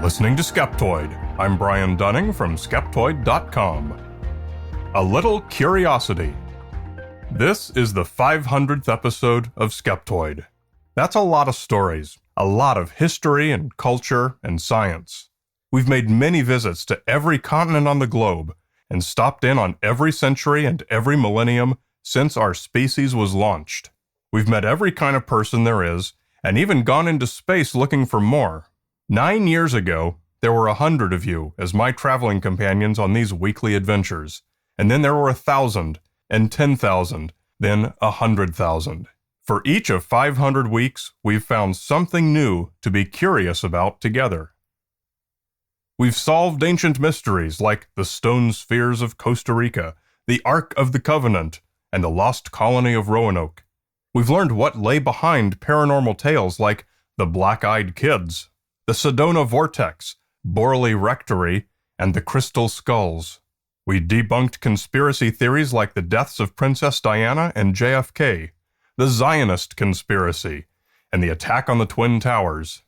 listening to Skeptoid. I'm Brian Dunning from Skeptoid.com. A little curiosity. This is the 500th episode of Skeptoid. That's a lot of stories, a lot of history and culture and science. We've made many visits to every continent on the globe and stopped in on every century and every millennium since our species was launched. We've met every kind of person there is and even gone into space looking for more. 9 years ago, there were 100 of you as my traveling companions on these weekly adventures. And then there were 1,000, and 10,000, then 100,000. For each of 500 weeks, we've found something new to be curious about together. We've solved ancient mysteries like the stone spheres of Costa Rica, the Ark of the Covenant, and the lost colony of Roanoke. We've learned what lay behind paranormal tales like the Black-Eyed Kids, the Sedona Vortex, Borley Rectory, and the Crystal Skulls. We debunked conspiracy theories like the deaths of Princess Diana and JFK, the Zionist conspiracy, and the attack on the Twin Towers.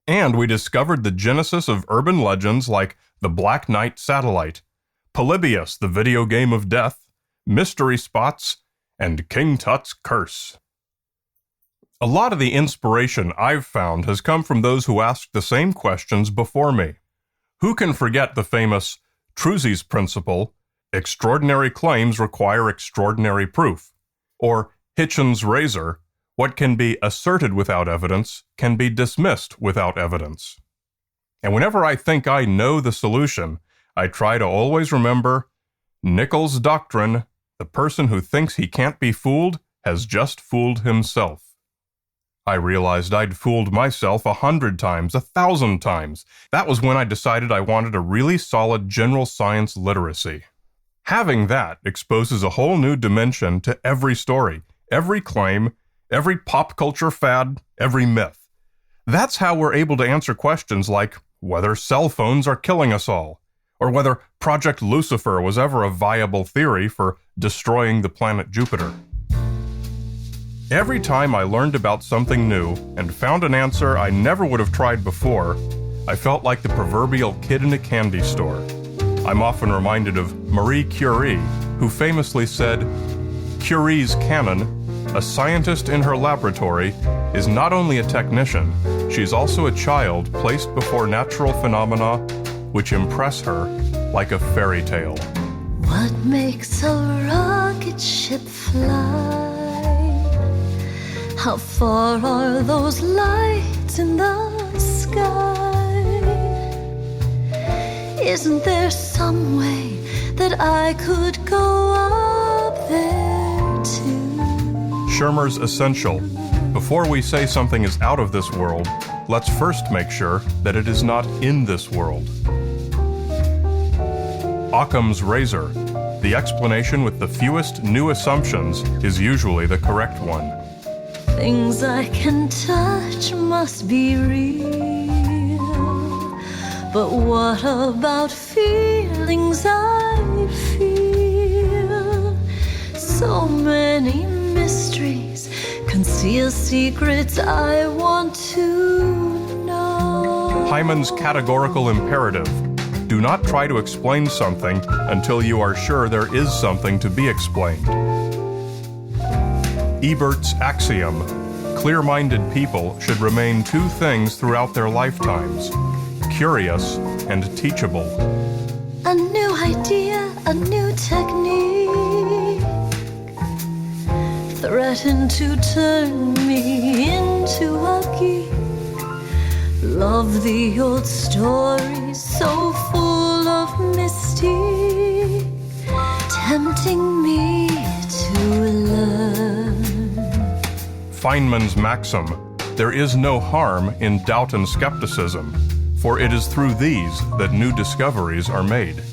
And we discovered the genesis of urban legends like the Black Knight satellite, Polybius, the video game of death, mystery spots, and King Tut's curse. A lot of the inspiration I've found has come from those who asked the same questions before me. Who can forget the famous Truzy's principle, extraordinary claims require extraordinary proof, or Hitchens' razor, what can be asserted without evidence can be dismissed without evidence. And whenever I think I know the solution, I try to always remember Nichols' doctrine, the person who thinks he can't be fooled has just fooled himself. I realized I'd fooled myself 100 times, 1,000 times. That was when I decided I wanted a really solid general science literacy. Having that exposes a whole new dimension to every story, every claim, every pop culture fad, every myth. That's how we're able to answer questions like whether cell phones are killing us all, or whether Project Lucifer was ever a viable theory for destroying the planet Jupiter. Every time I learned about something new and found an answer I never would have tried before, I felt like the proverbial kid in a candy store. I'm often reminded of Marie Curie, who famously said, "Curie's canon, a scientist in her laboratory, is not only a technician, she's also a child placed before natural phenomena which impress her like a fairy tale." What makes a rocket ship fly? How far are those lights in the sky? Isn't there some way that I could go up there too? Schirmer's essential. Before we say something is out of this world, let's first make sure that it is not in this world. Occam's razor. The explanation with the fewest new assumptions is usually the correct one. Things I can touch must be real, but what about feelings I feel? So many mysteries conceal secrets I want to know. Hyman's categorical imperative. Do not try to explain something until you are sure there is something to be explained. Ebert's axiom. Clear-minded people should remain two things throughout their lifetimes: curious and teachable. A new idea, a new technique threatened to turn me into a geek. Love the old stories so full of mystique, tempting me to learn. Feynman's maxim, there is no harm in doubt and skepticism, for it is through these that new discoveries are made.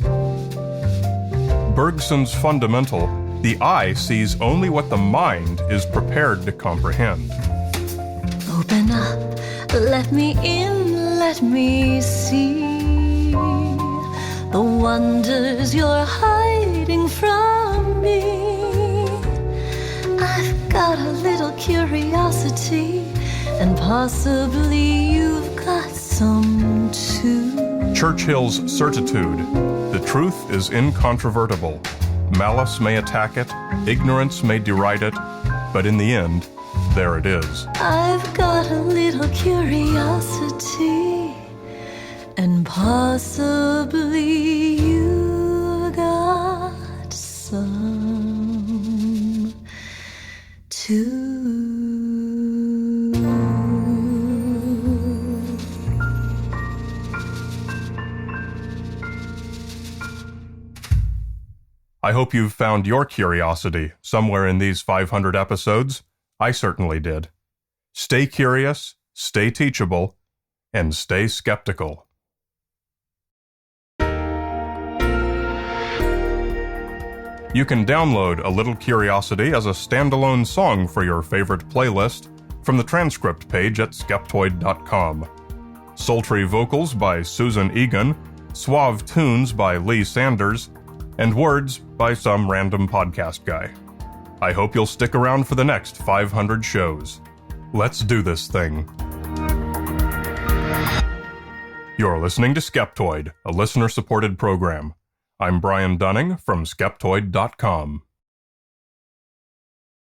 Bergson's fundamental, the eye sees only what the mind is prepared to comprehend. Open up, let me in, let me see the wonders you're hiding from me. I've got a little curiosity, and possibly you've got some to Churchill's certitude. The truth is incontrovertible. Malice may attack it, ignorance may deride it, but in the end, there it is. I've got a little curiosity, and possibly you got some too. I hope you've found your curiosity somewhere in these 500 episodes. I certainly did. Stay curious, stay teachable, and stay skeptical. You can download A Little Curiosity as a standalone song for your favorite playlist from the transcript page at Skeptoid.com. Sultry vocals by Susan Egan, suave tunes by Lee Sanders, and words by some random podcast guy. I hope you'll stick around for the next 500 shows. Let's do this thing. You're listening to Skeptoid, a listener-supported program. I'm Brian Dunning from Skeptoid.com.